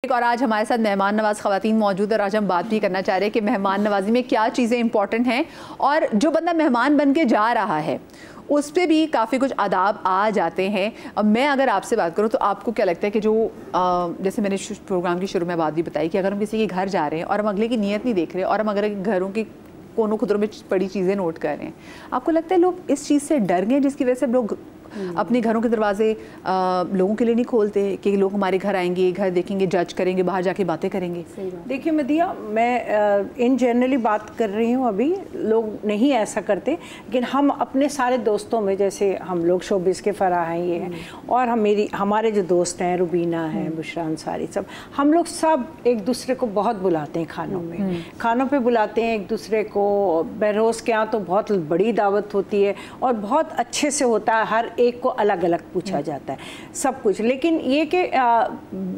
और आज हमारे साथ मेहमान नवाज ख़वातीन मौजूद है और आज हम बात भी करना चाह रहे हैं कि मेहमान नवाजी में क्या चीज़ें इंपॉर्टेंट हैं और जो बंदा मेहमान बन के जा रहा है उस पर भी काफ़ी कुछ आदाब आ जाते हैं। अब मैं अगर आपसे बात करूं तो आपको क्या लगता है कि जो जैसे मैंने प्रोग्राम की शुरू में बात भी बताई कि अगर हम किसी के घर जा रहे हैं और हम अगले की नीयत नहीं देख रहे और हम अगर घरों की कोनों खुदरों में पड़ी चीज़ें नोट कर रहे हैं, आपको लगता है लोग इस चीज़ से डर गए जिसकी वजह से लोग अपने घरों के दरवाजे लोगों के लिए नहीं खोलते कि लोग हमारे घर आएंगे, घर देखेंगे, जज करेंगे, बाहर जाके बातें करेंगे? देखिए मदिया, मैं इन जनरली बात कर रही हूँ, अभी लोग नहीं ऐसा करते, लेकिन हम अपने सारे दोस्तों में, जैसे हम लोग शोबिस के फराह हैं ये हैं और हमारे जो दोस्त हैं रुबीना हैं, बुशरा अंसारी, सब हम लोग सब एक दूसरे को बहुत बुलाते हैं खानों पे बुलाते हैं एक दूसरे को। बहरोज़ के यहाँ तो बहुत बड़ी दावत होती है और बहुत अच्छे से होता है, हर एक को अलग अलग पूछा जाता है सब कुछ। लेकिन ये कि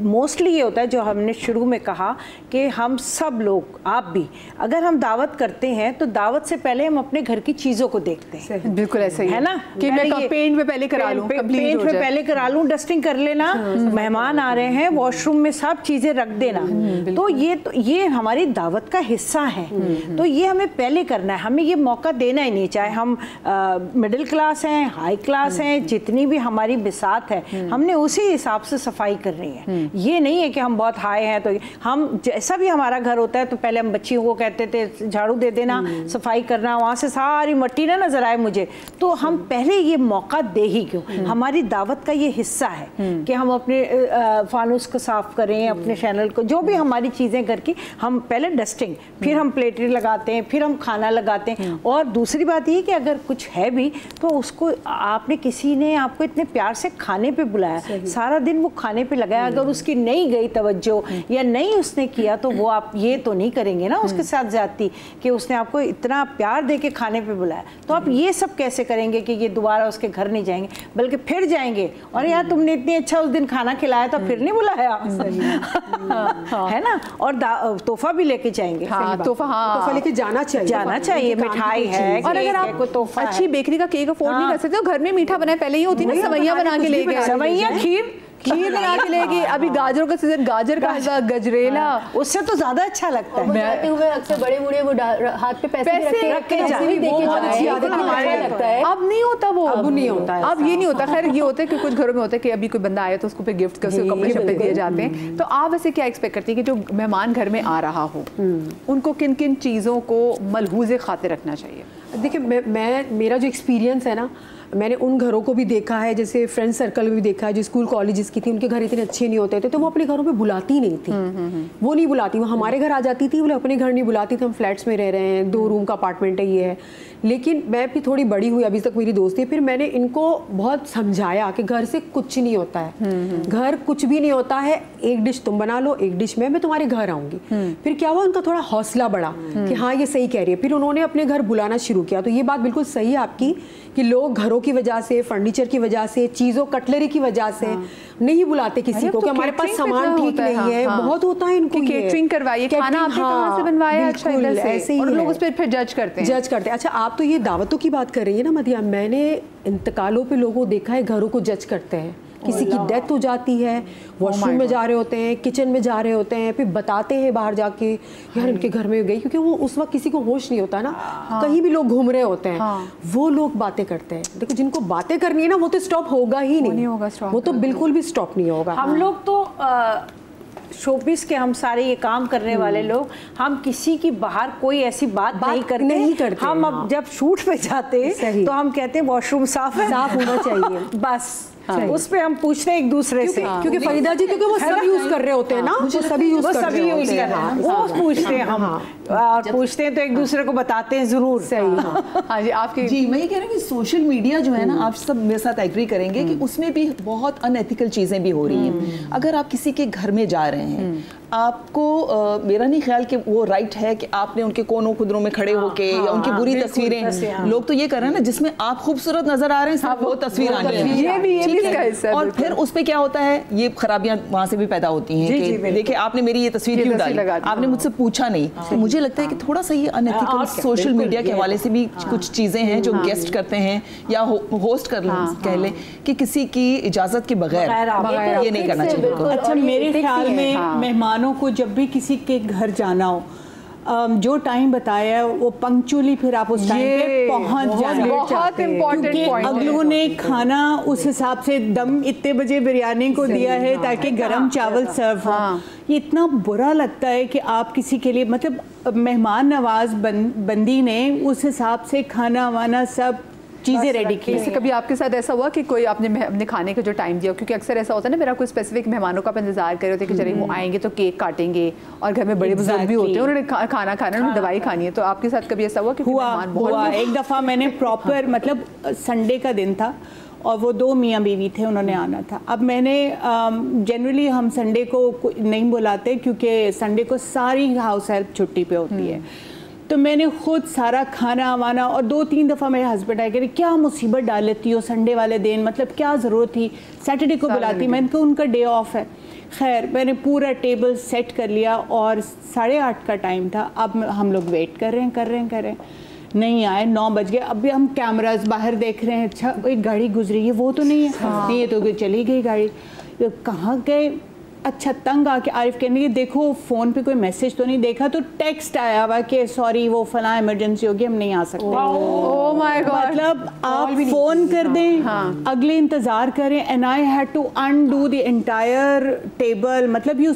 मोस्टली ये होता है जो हमने शुरू में कहा कि हम सब लोग, आप भी, अगर हम दावत करते हैं तो दावत से पहले हम अपने घर की चीज़ों को देखते हैं। बिल्कुल ऐसा ही है ना कि मैं पेंट में पहले करा लूं, पेंट में पहले करा लूं, डस्टिंग कर लेना, मेहमान आ रहे हैं, वॉशरूम में सब चीज़ें रख देना। तो ये हमारी दावत का हिस्सा है, तो ये हमें पहले करना है, हमें ये मौका देना ही नहीं, चाहे हम मिडिल क्लास हैं, हाई क्लास हैं, जितनी भी हमारी बिसात है हमने उसी हिसाब से सफाई करनी है। ये नहीं है कि हम बहुत हाई हैं तो हम, जैसा भी हमारा घर होता है तो पहले हम बच्चियों को कहते थे झाड़ू दे देना, सफाई करना, वहाँ से सारी मट्टी ना नजर आए मुझे, तो हम पहले ये मौका दे ही क्यों। हमारी दावत का ये हिस्सा है कि हम अपने फानूस को साफ करें, अपने चैनल को, जो भी हमारी चीज़ें घर की, हम पहले डस्टिंग, फिर हम प्लेटें लगाते हैं, फिर हम खाना लगाते हैं। और दूसरी बात ये कि अगर कुछ है भी तो उसको आपने, किसी ने आपको इतने प्यार से खाने पे बुलाया, सारा दिन वो खाने पे लगाया, अगर उसकी नहीं गई तवज्जो या नहीं उसने किया तो वो आप ये तो नहीं करेंगे ना उसके साथ ज्यादती कि उसने आपको इतना प्यार दे के खाने पे बुलाया, तो आप ये सब कैसे करेंगे कि ये दोबारा उसके घर नहीं जाएंगे, बल्कि फिर जाएंगे और यार तुमने इतनी अच्छा उस दिन खाना खिलाया था फिर नहीं बुलाया है ना। और तोहफा भी लेके जाएंगे, तोहफा लेके जाना चाहिए, मिठाई है, और अगर आप अच्छी बेकरी का केक अफोर्ड नहीं कर सकते तो घर में मीठा बनाए, पहले ही होती ना सवैया बना के ले गए, सवैया खीर बना के ले गई। अभी गाजरों का सीजन, गाजर का हलवा, गजरेला, उससे तो ज्यादा अच्छा लगता है। जाते हुए अक्सर बड़े बूढ़े वो हाथ पे पैसे रख के लगता है। अब नहीं होता वो, अब नहीं होता है, अब ये नहीं होता। खैर ये होता है कि कुछ घरों में होता है कि अभी कोई बंदा आया तो उसको फिर गिफ्ट के कपड़े शपड़े दिए जाते हैं। तो आप वैसे क्या एक्सपेक्ट करती है कि जो मेहमान घर में आ रहा हो उनको किन किन चीज़ों को मलहूज़े खातिर रखना चाहिए? देखिए, मेरा जो एक्सपीरियंस है ना, मैंने उन घरों को भी देखा है, जैसे फ्रेंड सर्कल में भी देखा है, जो स्कूल कॉलेजेस की थी, उनके घर इतने अच्छे नहीं होते थे तो वो अपने घरों पे बुलाती नहीं थी। वो नहीं बुलाती, वो हमारे घर आ जाती थी, वो अपने घर नहीं बुलाती थी। हम फ्लैट्स में रह रहे हैं, 2 रूम का अपार्टमेंट है, ये है। लेकिन मैं भी थोड़ी बड़ी हुई, अभी तक मेरी दोस्त है, फिर मैंने इनको बहुत समझाया कि घर से कुछ नहीं होता है, घर कुछ भी नहीं होता है, एक डिश तुम बना लो, एक डिश मैं तुम्हारे घर आऊँगी। फिर क्या हुआ, उनका थोड़ा हौसला बढ़ा कि हाँ ये सही कह रही है। फिर उन्होंने अपने घर बुलाना शुरू किया। तो ये बात बिल्कुल सही है आपकी कि लोग घरों की वजह से, फर्नीचर की वजह से, चीज़ों कटलरी की वजह से नहीं बुलाते किसी को कि हमारे पास सामान ठीक नहीं है। बहुत होता है इनको, केटरिंग करवाइए, खाना आपने कहाँ से बनवाया, अच्छा ऐसे ही, और लोग उस पर फिर जज करते हैं। अच्छा, आप तो ये दावतों की बात कर रही है ना मदिया, मैंने इंतकालों पे लोगों को देखा है घरों को जज करते हैं। किसी की डेथ हो जाती है, वॉशरूम में जा रहे होते हैं, किचन में जा रहे होते हैं, फिर बताते हैं बाहर जाके यार इनके घर में गई, क्योंकि वो उस वक्त किसी को होश नहीं होता ना, कहीं भी लोग घूम रहे होते हैं, वो लोग बातें करते हैं। देखो, जिनको बातें करनी है ना वो तो स्टॉप होगा ही नहीं होगा, वो तो बिल्कुल भी स्टॉप नहीं होगा। हम लोग तो शोबिस के, हम सारे ये काम करने वाले लोग, हम किसी की बाहर कोई ऐसी बात नहीं करते। हम अब जब शूट पे जाते तो हम कहते हैं वॉशरूम साफ होना चाहिए, बस उस पे हम पूछते हैं एक दूसरे से, क्योंकि फरीदा जी, क्योंकि वो सभी यूज कर रहे होते हैं ना, वो सभी यूज कर रहे हैं, वो पूछते हैं हम, और पूछते हैं तो एक दूसरे को बताते हैं जरूर। सही। हाँ जी, आपकी जी, मैं ये कह रही हूँ कि सोशल मीडिया जो है ना, आप सब मेरे साथ एग्री करेंगे कि उसमें भी बहुत अनएथिकल चीजें भी हो रही हैं। अगर आप किसी के घर में जा रहे हैं, आपको मेरा नहीं ख्याल कि वो राइट है कि आपने उनके कोनों खुदरों में खड़े होके या उनकी बुरी तस्वीरें, लोग तो ये कर रहे हैं ना, जिसमें आप खूबसूरत नजर आ रहे हैं, सिर्फ वो तस्वीर आनी है। ये भी चीज का हिस्सा है। और फिर उस पे क्या होता है, ये खराबियां वहां से भी पैदा होती हैं कि देखिए आपने मेरी ये तस्वीर क्यों डाली, आपने मुझसे पूछा नहीं। तो मुझे लगता है कि थोड़ा सा ये अनएथिकल सोशल मीडिया के हवाले से भी कुछ चीजें हैं जो गेस्ट करते हैं या होस्ट कह लें कि किसी की इजाजत के बगैर ये नहीं करना चाहिए। अच्छा, मेरे ख्याल में मेहमानों को जब भी किसी के घर जाना हो, जो टाइम बताया है वो पंक्चुअली फिर आप उस टाइम पे पहुंच जाए। बहुत इम्पोर्टेंट पॉइंट। अगलों ने खाना उस हिसाब से दम इतने बजे बिरयानी को दिया है ताकि गरम चावल सर्व हो। ये इतना बुरा लगता है कि आप किसी के लिए मतलब मेहमान नवाज बंदी ने उस हिसाब से खाना वाना सब चीज़ें रेडी की। जैसे कभी आपके साथ ऐसा हुआ कि कोई आपने अपने खाने का जो टाइम दिया, क्योंकि अक्सर ऐसा होता है ना, मेरा कोई स्पेसिफिक मेहमानों का आप इंतजार कर रहे होते हैं कि चलिए वो आएंगे तो केक काटेंगे, और घर में बड़े बुजुर्ग भी होते हैं, उन्होंने खाना खाना, उन्होंने दवाई खानी है। तो आपके साथ कभी ऐसा हुआ कि हुआ एक दफ़ा मैंने प्रॉपर मतलब संडे का दिन था और वो 2 मियाँ बीवी थे, उन्होंने आना था। अब मैंने जनरली हम संडे को नहीं बुलाते क्योंकि संडे को सारी हाउस हेल्प छुट्टी पे होती है, तो मैंने खुद सारा खाना वाना, और 2-3 दफ़ा मेरे हस्बैंड आए कह रहे क्या मुसीबत डाल लेती हो संडे वाले दिन, मतलब क्या ज़रूरत थी, सैटरडे को बुलाती। मैंने कहा उनका डे ऑफ है। खैर मैंने पूरा टेबल सेट कर लिया और 8:30 का टाइम था। अब हम लोग वेट कर रहे हैं, नहीं आए। 9 बज गए। अभी हम कैमरास बाहर देख रहे हैं, अच्छा एक गाड़ी गुजरी है, वो तो नहीं है, नहीं ये तो चली गई गाड़ी, कहाँ गए। अच्छा, तंग आके आरिफ कहने लगे देखो फ़ोन पे कोई मैसेज तो नहीं देखा, तो टेक्स्ट आया हुआ कि सॉरी वो फला इमरजेंसी होगी, हम नहीं आ सकते। Oh my god. मतलब आप फ़ोन कर दें, अगले इंतज़ार करें, and I had to undo the entire table. मतलब you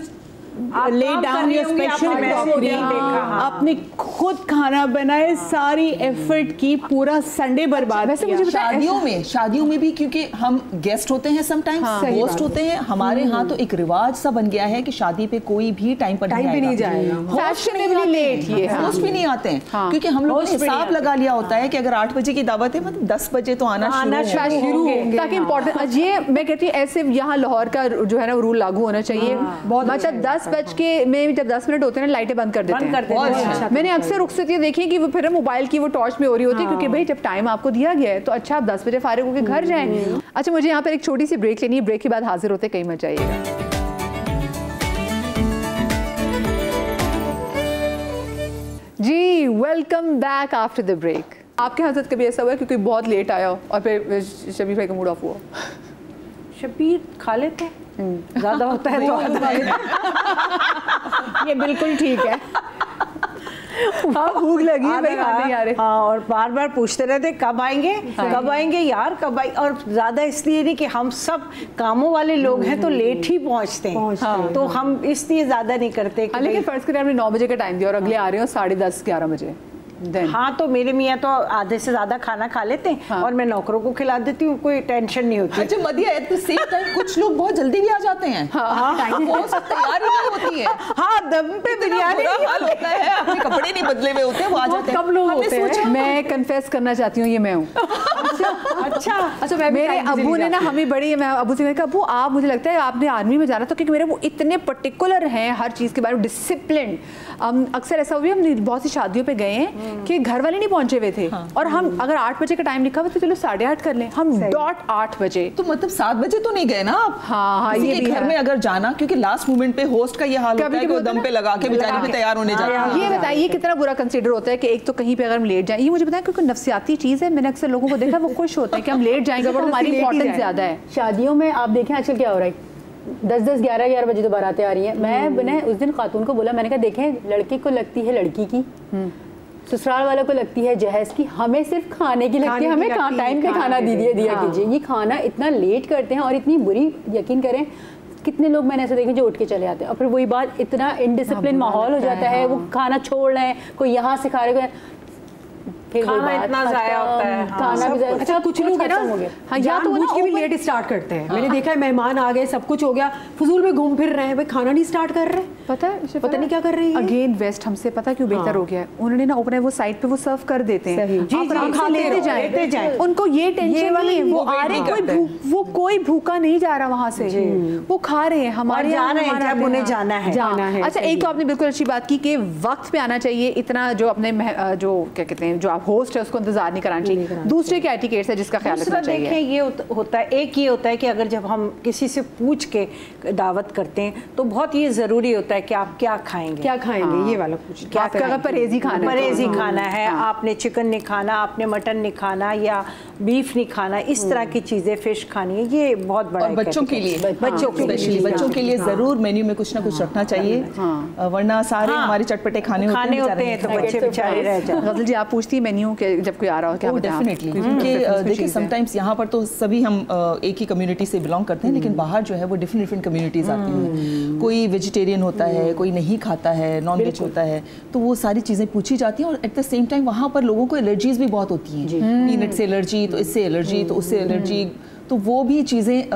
lay down your special coffee, आपने खुद खाना बनाए, सारी एफर्ट की, पूरा संडे बर्बाद किया। शादियों में भी क्योंकि हम गेस्ट होते हैं, समटाइम्स होस्ट होते हैं, हमारे यहाँ तो एक रिवाज सा बन गया है कि शादी पे कोई भी टाइम पर नहीं जाएगा, फैशनेबली लेट, ये होस्ट भी नहीं आते हैं क्योंकि हम लोगों ने हिसाब लगा लिया होता है कि अगर 8 बजे की दावत है मतलब 10 बजे तो आना शुरू होंगे, ताकि इम्पोर्टेंट। ये मैं कहती हूँ ऐसे यहाँ लाहौर का जो है ना रूल लागू होना चाहिए। मतलब 10 बज के में जब 10 मिनट होते हैं ना, लाइटें बंद कर देते हैं। मैंने अक्सर रुखसतियाँ देखी है कि वो फिर मोबाइल की वो टॉर्च में हो रही होती है, क्योंकि भाई जब टाइम आपको दिया गया है तो अच्छा आप 10 बजे फारिग होकर घर जाएं। अच्छा, मुझे यहाँ पर एक छोटी सी ब्रेक लेनी है, ब्रेक के बाद हाजिर होते, कहीं मत जाइएगा। जी, welcome back after the break. आपके यहाँ साथ कभी ऐसा हुआ कि कोई बहुत लेट आया हो और फिर शबीर भाई का मूड ऑफ हुआ? शबीर खा लेते हैं, ज़्यादा होता है तो ये बिल्कुल ठीक है। हाँ, भूख लगी है भाई, खाने आ रहे। हाँ, और बार बार पूछते रहते कब आएंगे, कब आएंगे यार, कब आएंगे। और ज़्यादा इसलिए नहीं कि हम सब कामों वाले लोग हैं तो लेट ही पहुँचते हैं, तो हम इसलिए ज़्यादा नहीं करते। लेकिन फर्ज करें आपने 9 बजे का टाइम दिया और अगले आ रहे हो 10:30-11 बजे। हाँ, तो मेरे मियाँ तो आधे से ज्यादा खाना खा लेते हैं और मैं नौकरों को खिला देती हूँ, कोई टेंशन नहीं होती। अच्छा मदिया, एट द सेम टाइम कुछ लोग बहुत जल्दी भी आ जाते हैं। तैयार नहीं होती है। हाँ, दम पे बिरयानी होता है, अपने कपड़े नहीं बदले हुए होते हैं, वो आ जाते हैं। कब लोग होते हैं? मैं कन्फेस करना चाहती हूँ, ये मैं हूँ। अच्छा, मेरे अब्बू ने ना हमें बड़ी, मैं अब्बू से कहा अब्बू आप, मुझे लगता है आपने आर्मी में जाना था, क्योंकि मेरे वो इतने पर्टिकुलर हैं हर चीज़ के बारे में, डिसिप्लिन। अक्सर ऐसा हुआ, हम बहुत सी शादियों पे गए हैं कि घर वाले नहीं पहुंचे हुए थे, और हम अगर 8 बजे का टाइम लिखा हुआ तो चलो 8:30 कर लें, हम डॉट 8 बजे। तो मतलब 7 बजे तो नहीं गए ना आप? हाँ, ये भी घर में अगर जाना, क्योंकि लास्ट मोमेंट पे होस्ट का ये हाल होता है कि वो दम पे लगा के बेचारी भी तैयार होने जाती है। ये बताइए कितना बुरा कंसीडर होता है कि एक तो कहीं पे अगर हम लेट जाएं, ये मुझे बताएं क्योंकि नफ्सियाती चीज़ है। मैंने अक्सर लोगों को देखा वो खुश होते हैं कि हम लेट जाएंगे तो हमारी इंपॉर्टेंस ज़्यादा है। शादियों में आप देखें आजकल क्या हो रहा है, 10-10, 11-11 बजे तो बारातें आ रही हैं। मैंने उस दिन खातून को बोला, मैंने कहा देखें लड़के को लगती है लड़की की, ससुराल वालों को लगती है जहेज की, हमें सिर्फ खाने की लगती है, हमें टाइम पे खाना दिया कीजिए। ये खाना इतना लेट करते हैं और इतनी बुरी, यकीन करें कितने लोग मैंने ऐसे देखे जो उठ के चले आते हैं, और फिर वही बात, इतना इनडिसिप्लिन माहौल हो जाता है, वो खाना छोड़ रहे हैं, कोई यहाँ से खा रहे हैं, खाना इतना ज़ाया होता है। खाना भी ज़ाया। अच्छा, कुछ लोग है ना, हाँ, या तो वो भी लेट स्टार्ट करते हैं। मैंने देखा है, मेहमान आ गए, सब कुछ हो गया, फजूल में घूम फिर रहे हैं, भाई खाना नहीं स्टार्ट कर रहे। पता नहीं क्या कर रही है। अगेन वेस्ट हमसे पता क्यों बेहतर हो गया है, उन्होंने ना ओपन वो साइड पे वो सर्व कर देते हैं, खा लेते जाएं, उनको ये टेंशन नहीं है, वो आ रहे, वो कोई भूखा नहीं जा रहा वहाँ से, वो खा रहे हैं, हमारे जब उन्हें जाना है। अच्छा, एक तो आपने बिल्कुल अच्छी बात की कि वक्त पे आना चाहिए। इतना जो अपने जो क्या कहते हैं, जो आप होस्ट है उसको इंतजार नहीं कराना चाहिए। दूसरे क्या एटिकेट्स है जिसका ख्याल रखना चाहिए? देखिए ये होता है, एक ये होता है कि अगर जब हम किसी से पूछ के दावत करते हैं तो बहुत ये ज़रूरी होता है कि आप क्या खाएंगे, क्या खाएंगे, ये वाला पूछ, क्या अगर परहेजी खाना परहेजी खाना है, आपने चिकन नहीं खाना, आपने मटन नहीं खाना या बीफ नहीं खाना, इस तरह की चीज़ें, फिश खानी है, ये बहुत बड़ा। और बच्चों के लिए, बच्चों के लिए ज़रूर मेन्यू में कुछ ना कुछ रखना चाहिए, वरना सारे हमारे चटपटे खाने होते हैं तो बच्चे बेचारे रह जाते हैं। गज़ल जी आप पूछती हैं मेन्यू के जब कोई आ रहा हो क्या? डेफिनेटली, क्योंकि देखिए समटाइम्स यहाँ पर तो सभी हम एक ही कम्युनिटी से बिलोंग करते हैं, लेकिन बाहर जो है वो डिफरेंट कम्युनिटीज़ आती हैं। कोई वेजिटेरियन होता है, कोई नहीं खाता है, नॉन वेज होता है, तो वो सारी चीज़ें पूछी जाती हैं। और एट द सेम टाइम वहाँ पर लोगों को एलर्जीज भी बहुत होती हैं, पीनट से एलर्जी, तो इससे एलर्जी, तो उससे एलर्जी, तो वो भी चीज़ें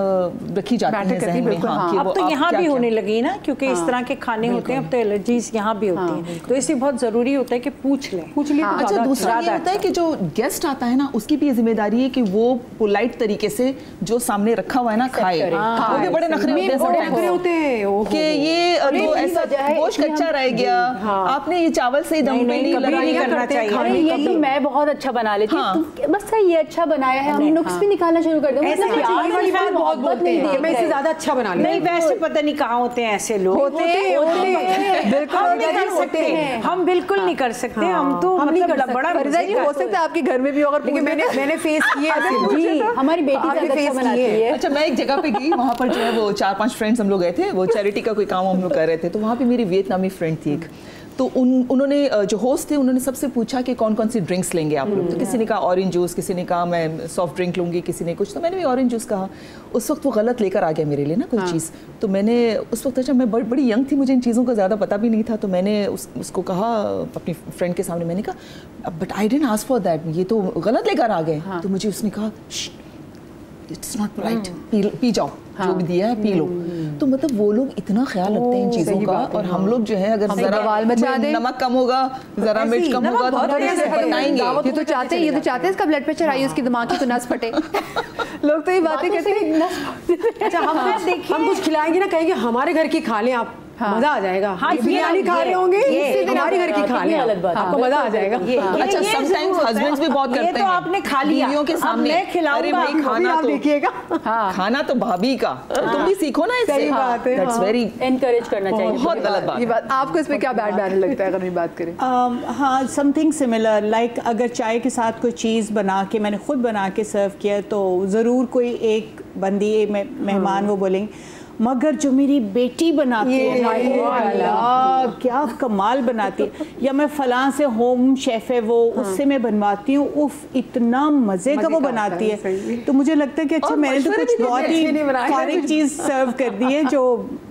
रखी जाती हैं ज़हन में। हाँ, अब तो यहाँ भी होने लगी ना, क्योंकि इस तरह के खाने होते हैं, अब तो एलर्जीज यहाँ भी होती हैं, तो इसलिए बहुत ज़रूरी होता है कि पूछ लें। अच्छा, दूसरा ये होता है कि जो गेस्ट आता है ना, उसकी भी ये जिम्मेदारी है कि वो पोलाइट तरीके से जो सामने रखा हुआ है ना खाए। वो भी बड़े नखरे होते हैं कि ये तो ऐसा गोश्त कच्चा रह गया, आपने ये चावल से दम नहीं करना चाहिए। ये तो मैं बहुत अच्छा बना लेती हूँ, बस ये अच्छा बनाया है, हम नुक्स भी निकालना शुरू कर दें। बहुत बोलते हैं मैं इससे ज्यादा अच्छा बना लेती हूं। नहीं, वैसे पता नहीं कहाँ होते हैं ऐसे लोग। होते हैं बिल्कुल, हम नहीं कर सकते, हम बिल्कुल नहीं कर सकते, हम तो मतलब बड़ा फरीदा जी हो सकता है आपके घर में भी, अगर मैंने फेस किया जी, हमारी बेटी ज़्यादा अच्छा बनाती है। अच्छा, मैं एक जगह पे गई, वहाँ पर जो है वो 4-5 फ्रेंड्स हम लोग गए थे, वो चैरिटी का कोई काम हम लोग कर रहे थे, तो वहाँ पे मेरी वियतनामी फ्रेंड थी एक, तो उन्होंने जो होस्ट थे उन्होंने सबसे पूछा कि कौन कौन सी ड्रिंक्स लेंगे आप लोग। तो किसी ने कहा ऑरेंज जूस, किसी ने कहा मैं सॉफ्ट ड्रिंक लूँगी, किसी ने कुछ, तो मैंने भी ऑरेंज जूस कहा। उस वक्त वो गलत लेकर आ गया मेरे लिए ना कोई चीज़, तो मैंने उस वक्त, अच्छा मैं बड़ी यंग थी, मुझे इन चीज़ों का ज़्यादा पता भी नहीं था, तो मैंने उसको कहा अपनी फ्रेंड के सामने, मैंने कहा but I didn't ask for that, ये तो गलत लेकर आ गए। तो मुझे उसने कहा इट्स नॉट पोलाइट, पी जाओ, जो भी दिया है पी लो। तो मतलब वो लोग इतना ख्याल रखते हैं इन चीज़ों का, और हम लोग जो है अगर जरा नमक कम होगा, जरा मिर्च कम होगा, तो बताएंगे ये तो चाहते हैं इसका ब्लड प्रेशर हाई, उसकी दिमाग की तो नस फटे। लोग तो ये बातें कहते हैं। अच्छा, हम कुछ खिलाएंगे ना, कहेंगे हमारे घर की खा लें आप, मजा आ जाएगा। हाँ, बिरयानी खा रहे होंगे, हमारे घर की खा लें, आपको मजा आ जाएगा। अच्छा, समटाइम्स हस्बैंड्स भी बहुत करते हैं, ये तो आपने खा लिया, बीवियों के सामने, अरे भाई खाना तो देखिएगा, खाना तो भाभी का, तुम भी सीखो ना इससे। सही बात है, दैट्स वेरी एनकरेज करना चाहिए, बहुत गलत बात। ये बात आपको इसमें क्या बैड बैड लगता है अगर हम बात करें? हाँ, समथिंग सिमिलर, लाइक अगर चाय के साथ कोई चीज़ बना के मैंने खुद बना के सर्व किया, तो ज़रूर कोई एक बंदी मेहमान वो बोलेंगे मगर जो मेरी बेटी बनाती है क्या कमाल बनाती है, या मैं फलां से होम शेफ है वो, उससे मैं बनवाती हूँ, उफ इतना मज़े का वो बनाती है। तो मुझे लगता है कि अच्छा मैंने तो कुछ बहुत ही फारिग चीज़ सर्व कर दी है जो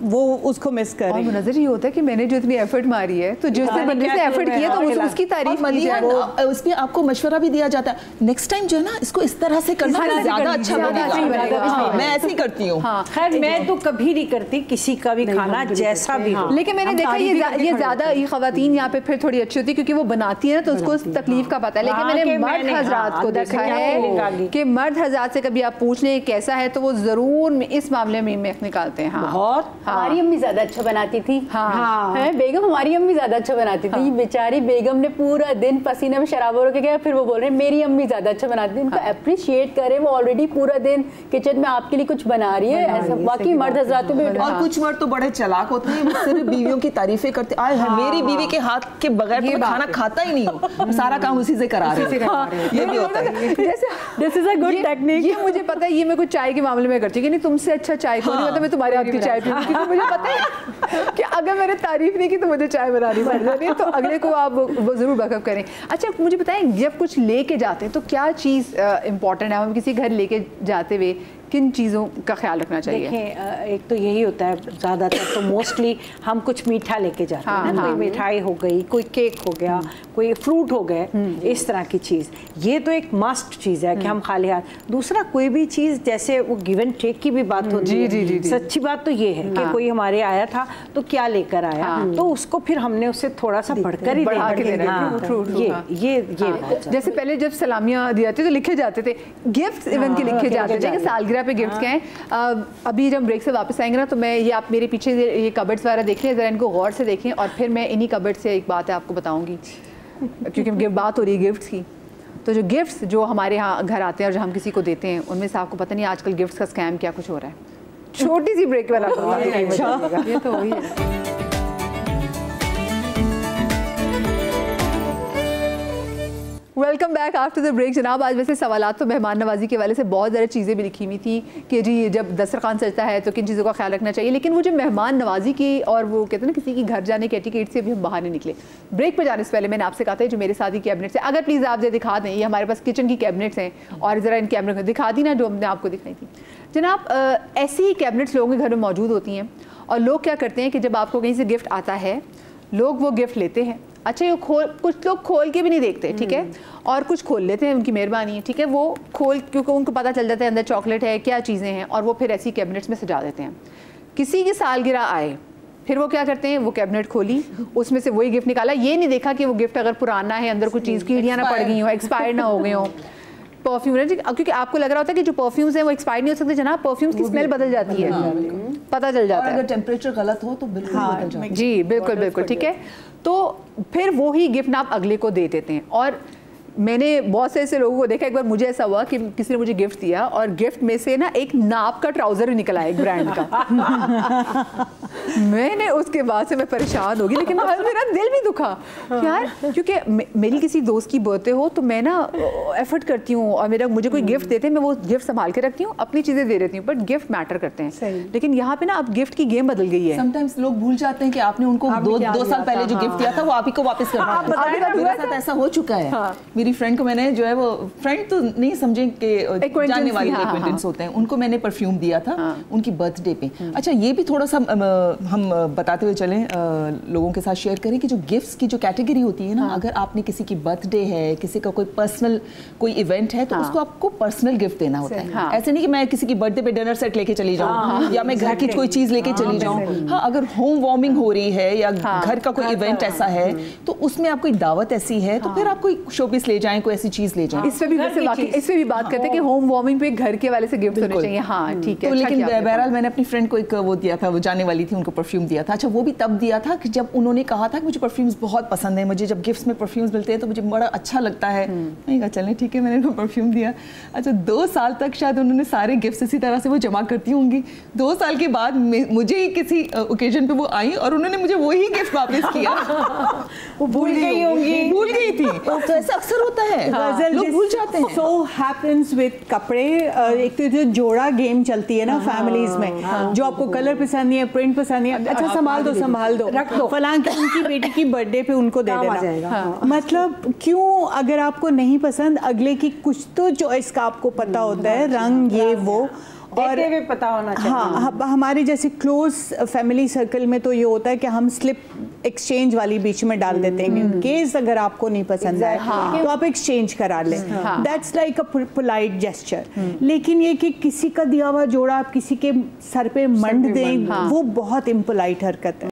वो उसको मिस कर रही है। नजर ये होता है कि मैंने जो इतनी एफर्ट मारी है, तो जिसने बनने से एफर्ट किया तो उसकी तारीफ की जाए, उसमें आपको मशवरा भी दिया जाता है, नेक्स्ट टाइम जो है ना इसको इस तरह से करना ज़्यादा अच्छा लगेगा। मैं ऐसे ही करती हूँ। खैर मैं तो कभी नहीं करती किसी का भी खाना जैसा भी हो, लेकिन मैंने देखा ये ज्यादा ये खवातीन यहाँ पे फिर थोड़ी अच्छी होती है क्योंकि वो बनाती है ना, तो उसको तकलीफ का पता है। लेकिन मैंने मर्द हजरात को देखा है कि मर्द हजरात से कभी आप पूछ लें कैसा है, तो वो जरूर इस मामले में मेख निकालते हैं। बहुत हमारी अम्मी ज्यादा अच्छा बनाती थी। हाँ बेगम, हमारी अम्मी ज्यादा अच्छा बनाती थी। बेचारी बेगम ने पूरा दिन पसीने में शराबों रोके गया, फिर वो बोल रहे हैं मेरी अम्मी ज्यादा अच्छा बनाती थी। उनको अप्रिशिएट करें, वो ऑलरेडी पूरा दिन किचन में आपके लिए कुछ बना रही है। ऐसा बाकी मर्द हजरात में और कुछ मर्द तो बड़े चालाक होते हैं, वो सिर्फ बीवियों की तारीफें करते हैं, मेरी बीवी के हाथ के बगैर तो खाना खाता ही नहीं हूँ, सारा काम उसी से करा रहे हैं। ये भी होता है, this is a good technique. ये मुझे पता है, ये मैं कुछ चाय के मामले में करती हूँ कि नहीं तुमसे अच्छा चाय को नहीं होता, मैं तुम्हारे हाथ की चाय पीऊँ, क्योंकि मुझे पता है कि अगर मैंने तारीफ नहीं की तो मुझे चाय बनानी पड़ जाती है, तो अगले को आप वो जरूर बैकअप करें। अच्छा मुझे बताएं, जब कुछ लेके जाते हैं तो क्या चीज़ इंपॉर्टेंट है, हम किसी घर लेके जाते हुए किन चीज़ों का ख्याल रखना चाहिए? देखें, एक तो यही होता है ज़्यादातर तो मोस्टली हम कुछ मीठा लेके जाते हैं ना, कोई मिठाई हो गई, कोई केक हो गया, कोई फ्रूट हो गए, इस तरह की चीज़, ये तो एक मस्ट चीज़ है कि हम खाली हाथ। दूसरा कोई भी चीज़ जैसे वो गिव एंड टेक की भी बात होती है, सच्ची बात तो ये है कि कोई हमारे आया था तो क्या लेकर आया, तो उसको फिर हमने उससे थोड़ा सा बढ़कर ही ये जैसे पहले जब सलामियाँ दी जाती तो लिखे जाते थे, गिफ्ट इवन के लिखे जाते थे कि सालगिरह पे गिफ्ट्स क्या हैं। अभी जब ब्रेक से वापस आएंगे ना, तो मैं ये आप मेरे पीछे ये कबर्ड्स वगैरह देख लें, ज़रा इनको गौर से देखें, और फिर मैं इन्हीं कबर्ड से एक बात है आपको बताऊंगी, क्योंकि बात हो रही है गिफ्ट्स की। तो जो गिफ्ट्स जो हमारे यहाँ घर आते हैं और जो हम किसी को देते हैं, उनमें से आपको पता नहीं आजकल गिफ्ट्स का स्कैम क्या कुछ हो रहा है। छोटी सी ब्रेक वाला ये तो वही है। Welcome back after the break. जनाब, आज वैसे सवालात तो मेहमान नवाजी के वाले से बहुत ज़्यादा चीज़ें भी लिखी हुई थी कि जी जब दस्तरखान सजता है तो किन चीज़ों का ख्याल रखना चाहिए, लेकिन वो जो मेहमान नवाजी की और वो कहते हैं ना किसी की घर जाने के एटिकेट से भी हम बाहर नहीं निकले। ब्रेक पर जाने से पहले मैंने आपसे कहा था जो मेरे साथ ही कैबिनेट्स है, अगर प्लीज़ आप दिखा दें, ये हमारे पास किचन की कैबिनेट्स हैं और ज़रा इन कैबिनेट को दिखा दी ना जो हमने आपको दिखाई थी। जनाब, ऐसी ही कैबिनेट्स लोगों के घर में मौजूद होती हैं और लोग क्या करते हैं कि जब आपको कहीं से गिफ्ट आता है, लोग वो गिफ्ट लेते हैं। अच्छा, ये कुछ लोग खोल के भी नहीं देखते, ठीक है, और कुछ खोल लेते हैं, उनकी मेहरबानी है, ठीक है, वो खोल क्योंकि उनको पता चल जाता है अंदर चॉकलेट है, क्या चीज़ें हैं, और वो फिर ऐसी कैबिनेट्स में सजा देते हैं। किसी की सालगिरह आए, फिर वो क्या करते हैं, वो कैबिनेट खोली, उसमें से वही गिफ्ट निकाला, ये नहीं देखा कि वो गिफ्ट अगर पुराना है, अंदर कुछ चीज़ कीड़ियाँ ना पड़ गई हो, एक्सपायर ना हो गए हो। परफ्यूम है, क्योंकि आपको लग रहा होता है कि जो परफ्यूम्स हैं वो एक्सपायर नहीं हो सकते जनाब, परफ्यूम्स की स्मेल बदल जाती है, पता चल जाता है। अगर टेम्परेचर गलत हो तो बिल्कुल बदल जाता है। जी बिल्कुल बिल्कुल, ठीक है। तो फिर वो ही गिफ्ट आप अगले को दे देते हैं। और मैंने बहुत से ऐसे लोगों को देखा, एक बार मुझे ऐसा हुआ कि किसी ने मुझे गिफ्ट दिया और गिफ्ट में से ना एक नाप का ट्राउजर भी निकला एक ब्रांड का। मैंने उसके बाद से मैं परेशान हो गई, लेकिन मेरा दिल भी दुखा यार, क्योंकि मेरी किसी दोस्त की बर्थडे हो तो मैं ना एफर्ट करती हूँ और मुझे कोई गिफ्ट देते हैं, मैं वो गिफ्ट संभाल के रखती हूँ, अपनी चीज़ें दे देती हूँ, बट गिफ्ट मैटर करते हैं। लेकिन यहाँ पे ना अब गिफ्ट की गेम बदल गई है। समटाइम्स लोग भूल जाते हैं कि आपने उनको दो साल पहले जो गिफ्ट दिया था वो आप ही को वापस करना है। मेरे साथ ऐसा हो चुका है। मेरी फ्रेंड को मैंने जो है वो फ्रेंड तो नहीं समझे कि जाने वाले एक्वेंटेंस होते हैं, उनको मैंने परफ्यूम दिया था उनकी बर्थडे पे। अच्छा, ये भी थोड़ा सा हम बताते हुए चलें, लोगों के साथ शेयर करें कि जो गिफ्ट्स की जो कैटेगरी होती है ना, अगर आपने किसी की बर्थडे है, किसी का कोई पर्सनल कोई इवेंट है, तो उसको आपको पर्सनल गिफ्ट देना होता है। ऐसे नहीं कि मैं किसी की बर्थडे पे डिनर सेट लेके चली जाऊँ या मैं घर की कोई चीज लेके चली जाऊँ। हाँ, अगर होम वार्मिंग हो रही है या घर का कोई इवेंट ऐसा है तो उसमें आप कोई दावत ऐसी है तो फिर आप कोई शोपीस ले जाएं, कोई ऐसी चीज ले जाएं। इस पे भी बात करते हैं कि होम वार्मिंग पे घर के वाले से गिफ्ट होने चाहिए। हाँ ठीक है। तो लेकिन बहरहाल मैंने अपनी फ्रेंड को एक वो दिया था, वो जाने वाली थी, उनको परफ्यूम दिया था। अच्छा, वो भी तब दिया था कि जब उन्होंने कहा था कि मुझे परफ्यूम्स बहुत पसंद है, मुझे जब गिफ्ट्स में परफ्यूम्स मिलते हैं तो मुझे बड़ा अच्छा लगता है। मैंने कहा चलें ठीक है, मैंने उनको परफ्यूम दिया। अच्छा, 2 साल तक शायद उन्होंने सारे गिफ्ट्स इसी तरह से वो जमा करती होंगी। 2 साल के बाद मुझे ही किसी ओकेजन पे वो आई और उन्होंने मुझे वही गिफ्ट वापस किया। वो भूल गई होंगी, भूल गई थी। तो ऐसा अक्सर होता है, लोग भूल जाते हैं। So happens with कपड़े। एक तो जो जोड़ा गेम चलती है ना फैमिलीज में, जो आपको कलर पसंद नहीं है, प्रिंट पसंद नहीं है, अच्छा संभाल दो रख दो, फलां की उनकी बेटी की बर्थडे पे उनको दे देना। मतलब क्यों, अगर आपको नहीं पसंद, अगले की कुछ तो चॉइस का आपको पता होता है, रंग ये वो, और भी पता होना चाहिए। हाँ, हमारे जैसे क्लोज फैमिली सर्कल में तो ये होता है कि हम स्लिप एक्सचेंज वाली बीच में डाल देते हैं, इन केस अगर आपको नहीं पसंद है तो आप एक्सचेंज करा लें। That's like a polite gesture. लेकिन ये कि किसी का दिया हुआ जोड़ा आप किसी के सर पे मंड दें, वो बहुत इम्पोलाइट हरकत है।